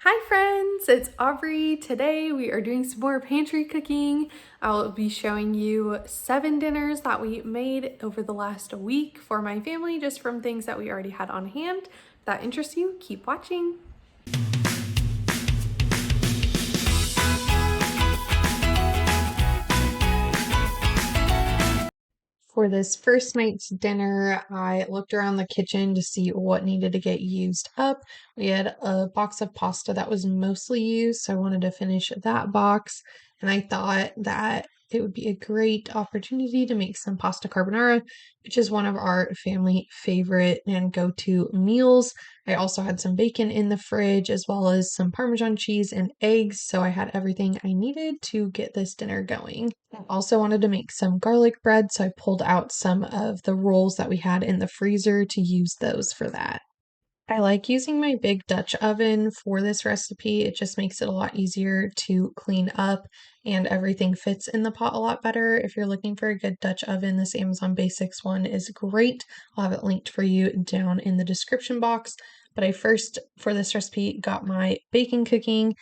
Hi friends, it's Aubrey. Today we are doing some more pantry cooking. I'll be showing you 7 dinners that we made over the last week for my family, just from things that we already had on hand. If that interests you, keep watching. For this first night's dinner, I looked around the kitchen to see what needed to get used up. We had a box of pasta that was mostly used, so I wanted to finish that box. And I thought that it would be a great opportunity to make some pasta carbonara, which is one of our family favorite and go-to meals. I also had some bacon in the fridge, as well as some Parmesan cheese and eggs, so I had everything I needed to get this dinner going. I also wanted to make some garlic bread, so I pulled out some of the rolls that we had in the freezer to use those for that. I like using my big Dutch oven for this recipe. It just makes it a lot easier to clean up and everything fits in the pot a lot better. If you're looking for a good Dutch oven, this Amazon Basics one is great. I'll have it linked for you down in the description box. But I first, for this recipe, got my bacon cooking,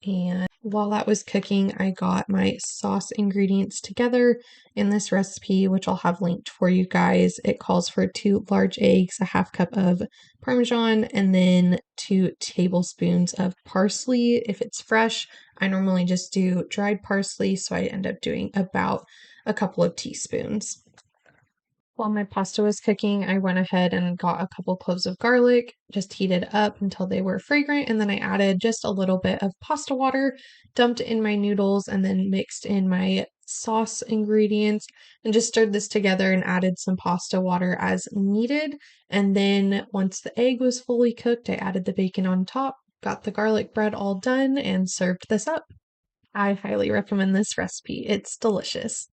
and while that was cooking, I got my sauce ingredients together in this recipe, which I'll have linked for you guys. It calls for 2 large eggs, a half cup of Parmesan, and then 2 tablespoons of parsley if it's fresh. I normally just do dried parsley, so I end up doing about a couple of teaspoons. While my pasta was cooking, I went ahead and got a couple cloves of garlic, just heated up until they were fragrant, and then I added just a little bit of pasta water, dumped in my noodles, and then mixed in my sauce ingredients and just stirred this together and added some pasta water as needed. And then once the egg was fully cooked, I added the bacon on top, got the garlic bread all done, and served this up. I highly recommend this recipe. It's delicious.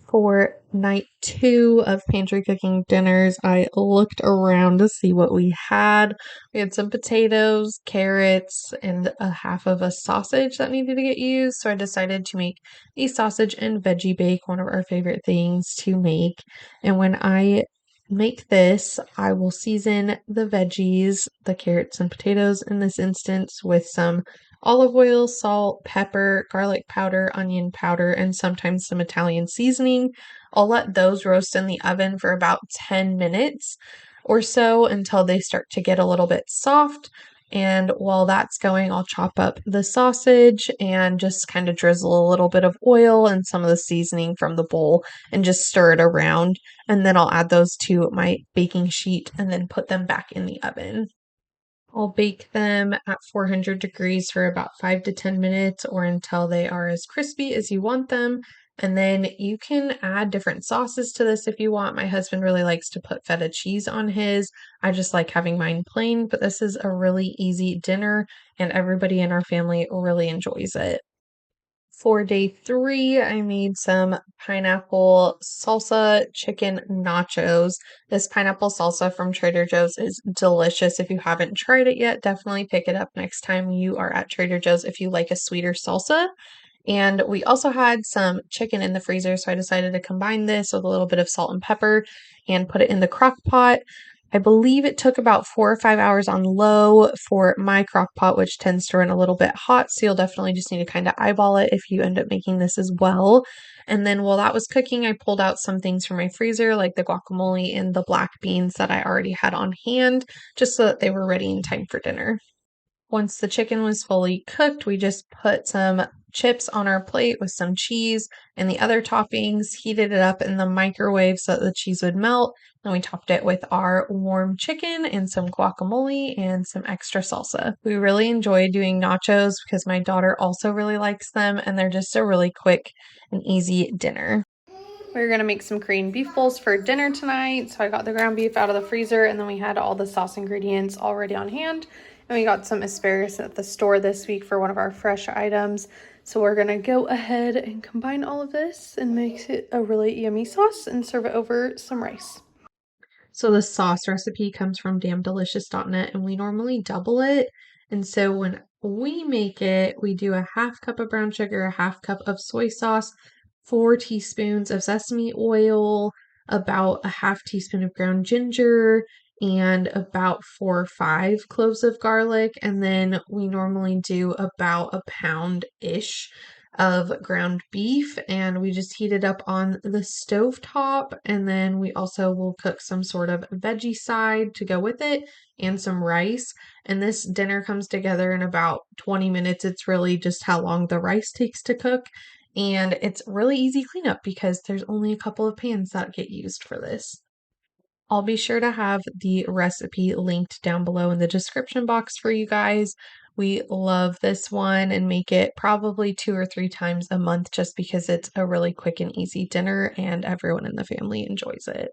For night 2 of pantry cooking dinners, I looked around to see what we had. We had some potatoes, carrots, and a half of a sausage that needed to get used. So I decided to make a sausage and veggie bake, one of our favorite things to make. And when I make this, I will season the veggies, the carrots and potatoes in this instance, with some olive oil, salt, pepper, garlic powder, onion powder, and sometimes some Italian seasoning. I'll let those roast in the oven for about 10 minutes or so until they start to get a little bit soft. And while that's going, I'll chop up the sausage and just kind of drizzle a little bit of oil and some of the seasoning from the bowl and just stir it around. And then I'll add those to my baking sheet and then put them back in the oven. I'll bake them at 400 degrees for about 5 to 10 minutes or until they are as crispy as you want them. And then you can add different sauces to this if you want. My husband really likes to put feta cheese on his. I just like having mine plain, but this is a really easy dinner and everybody in our family really enjoys it. For day 3, I made some pineapple salsa chicken nachos. This pineapple salsa from Trader Joe's is delicious. If you haven't tried it yet, definitely pick it up next time you are at Trader Joe's if you like a sweeter salsa. And we also had some chicken in the freezer, so I decided to combine this with a little bit of salt and pepper and put it in the crock pot. I believe it took about 4 or 5 hours on low for my crock pot, which tends to run a little bit hot. So you'll definitely just need to kind of eyeball it if you end up making this as well. And then while that was cooking, I pulled out some things from my freezer, like the guacamole and the black beans that I already had on hand, just so that they were ready in time for dinner. Once the chicken was fully cooked, we just put some chips on our plate with some cheese and the other toppings, heated it up in the microwave so that the cheese would melt. Then we topped it with our warm chicken and some guacamole and some extra salsa. We really enjoy doing nachos because my daughter also really likes them, and they're just a really quick and easy dinner. We're gonna make some Korean beef bowls for dinner tonight. So I got the ground beef out of the freezer, and then we had all the sauce ingredients already on hand. And we got some asparagus at the store this week for one of our fresh items. So we're gonna go ahead and combine all of this and make it a really yummy sauce and serve it over some rice. So the sauce recipe comes from damndelicious.net, and we normally double it. And so when we make it, we do a half cup of brown sugar, a half cup of soy sauce, 4 teaspoons of sesame oil, about a half teaspoon of ground ginger, and about 4 or 5 cloves of garlic. And then we normally do about a pound-ish of ground beef, and we just heat it up on the stove top. And then we also will cook some sort of veggie side to go with it and some rice. And this dinner comes together in about 20 minutes. It's really just how long the rice takes to cook. And it's really easy cleanup because there's only a couple of pans that get used for this. I'll be sure to have the recipe linked down below in the description box for you guys. We love this one and make it probably 2 or 3 times a month just because it's a really quick and easy dinner and everyone in the family enjoys it.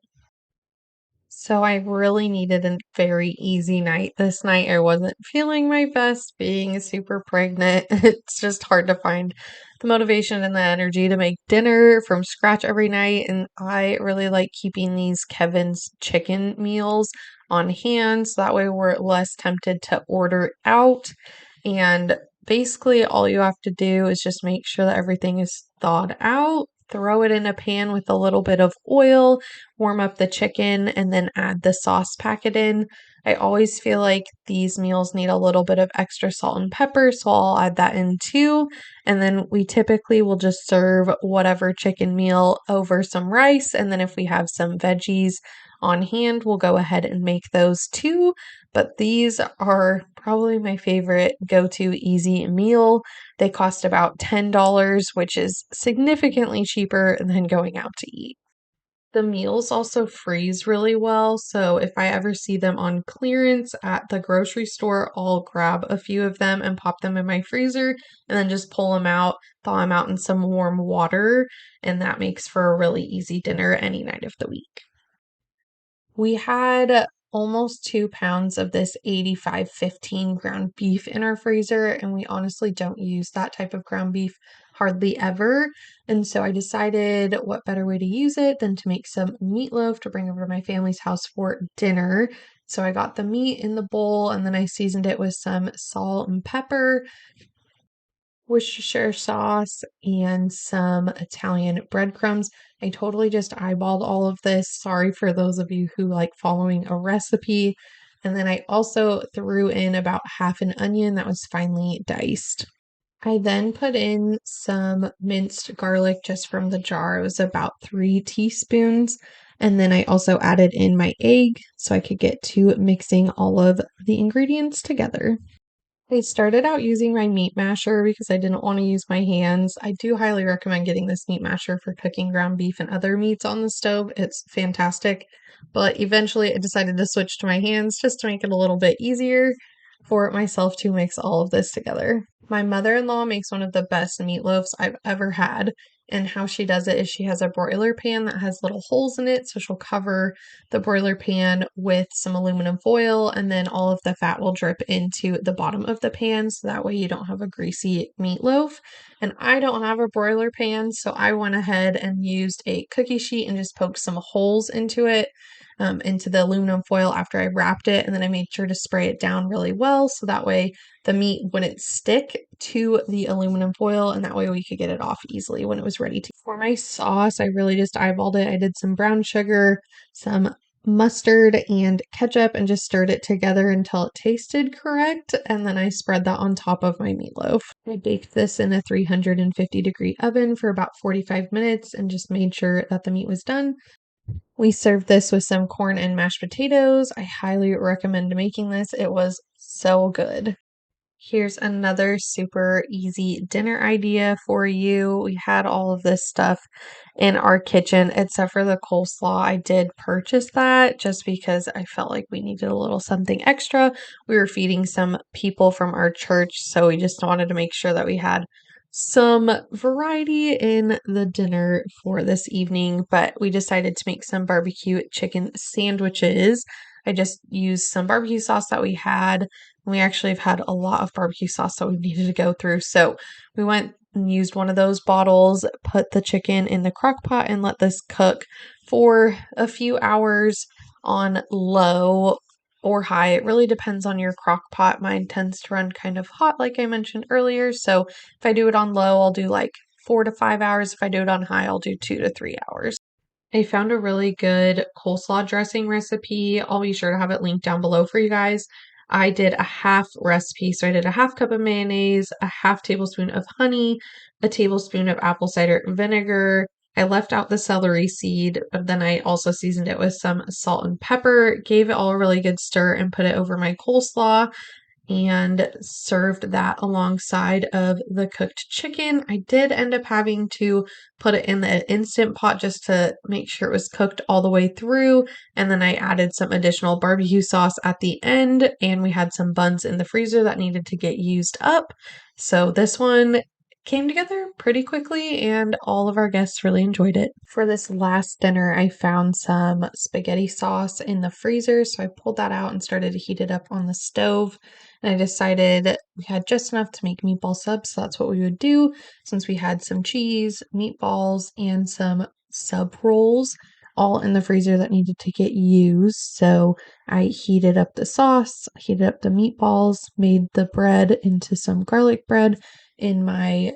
So I really needed a very easy night this night. I wasn't feeling my best being super pregnant. It's just hard to find the motivation and the energy to make dinner from scratch every night. And I really like keeping these Kevin's chicken meals on hand so that way we're less tempted to order out. And basically, all you have to do is just make sure that everything is thawed out, throw it in a pan with a little bit of oil, warm up the chicken, and then add the sauce packet in. I always feel like these meals need a little bit of extra salt and pepper, so I'll add that in too. And then we typically will just serve whatever chicken meal over some rice. And then if we have some veggies on hand, we'll go ahead and make those too. But these are probably my favorite go-to easy meal. They cost about $10, which is significantly cheaper than going out to eat. The meals also freeze really well, so if I ever see them on clearance at the grocery store, I'll grab a few of them and pop them in my freezer and then just pull them out, thaw them out in some warm water, and that makes for a really easy dinner any night of the week. We had almost 2 pounds of this 85/15 ground beef in our freezer, and we honestly don't use that type of ground beef hardly ever. And so I decided what better way to use it than to make some meatloaf to bring over to my family's house for dinner. So I got the meat in the bowl and then I seasoned it with some salt and pepper, Worcestershire sauce, and some Italian breadcrumbs. I totally just eyeballed all of this. Sorry for those of you who like following a recipe. And then I also threw in about half an onion that was finely diced. I then put in some minced garlic just from the jar. It was about 3 teaspoons. And then I also added in my egg so I could get to mixing all of the ingredients together. I started out using my meat masher because I didn't want to use my hands. I do highly recommend getting this meat masher for cooking ground beef and other meats on the stove. It's fantastic. But eventually I decided to switch to my hands just to make it a little bit easier for myself to mix all of this together. My mother-in-law makes one of the best meatloafs I've ever had. And how she does it is she has a broiler pan that has little holes in it. So she'll cover the broiler pan with some aluminum foil, and then all of the fat will drip into the bottom of the pan. So that way you don't have a greasy meatloaf. And I don't have a broiler pan, so I went ahead and used a cookie sheet and just poked some holes into it. Into the aluminum foil after I wrapped it, and then I made sure to spray it down really well so that way the meat wouldn't stick to the aluminum foil, and that way we could get it off easily when it was ready to. For my sauce, I really just eyeballed it. I did some brown sugar, some mustard, and ketchup, and just stirred it together until it tasted correct, and then I spread that on top of my meatloaf. I baked this in a 350-degree oven for about 45 minutes and just made sure that the meat was done. We served this with some corn and mashed potatoes. I highly recommend making this. It was so good. Here's another super easy dinner idea for you. We had all of this stuff in our kitchen except for the coleslaw. I did purchase that just because I felt like we needed a little something extra. We were feeding some people from our church, so we just wanted to make sure that we had some variety in the dinner for this evening, but we decided to make some barbecue chicken sandwiches. I just used some barbecue sauce that we had. We actually have had a lot of barbecue sauce that we needed to go through. So we went and used one of those bottles, put the chicken in the crock pot, and let this cook for a few hours on low or high. It really depends on your crock pot. Mine tends to run kind of hot, like I mentioned earlier. So if I do it on low, I'll do like 4 to 5 hours. If I do it on high, I'll do 2 to 3 hours. I found a really good coleslaw dressing recipe. I'll be sure to have it linked down below for you guys. I did a half recipe. So I did a half cup of mayonnaise, a half tablespoon of honey, a tablespoon of apple cider vinegar. I left out the celery seed, but then I also seasoned it with some salt and pepper, gave it all a really good stir, and put it over my coleslaw and served that alongside of the cooked chicken. I did end up having to put it in the instant pot just to make sure it was cooked all the way through. And then I added some additional barbecue sauce at the end, and we had some buns in the freezer that needed to get used up. So this one came together pretty quickly, and all of our guests really enjoyed it. For this last dinner, I found some spaghetti sauce in the freezer, so I pulled that out and started to heat it up on the stove. And I decided we had just enough to make meatball subs, so that's what we would do since we had some cheese, meatballs, and some sub rolls all in the freezer that needed to get used. So I heated up the sauce, heated up the meatballs, made the bread into some garlic bread in my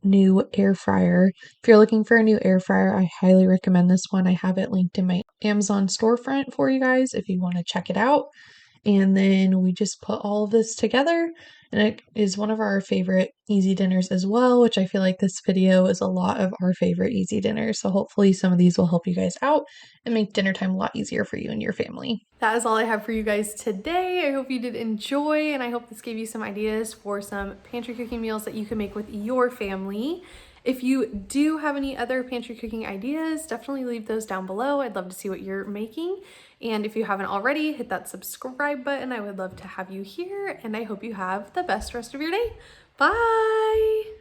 new air fryer. If you're looking for a new air fryer, I highly recommend this one. I have it linked in my Amazon storefront for you guys if you want to check it out. And then we just put all of this together, and it is one of our favorite easy dinners as well, which I feel like this video is a lot of our favorite easy dinners. So hopefully some of these will help you guys out and make dinner time a lot easier for you and your family. That is all I have for you guys today. I hope you did enjoy, and I hope this gave you some ideas for some pantry cooking meals that you can make with your family. If you do have any other pantry cooking ideas, definitely leave those down below. I'd love to see what you're making. And if you haven't already, hit that subscribe button. I would love to have you here, and I hope you have the best rest of your day. Bye!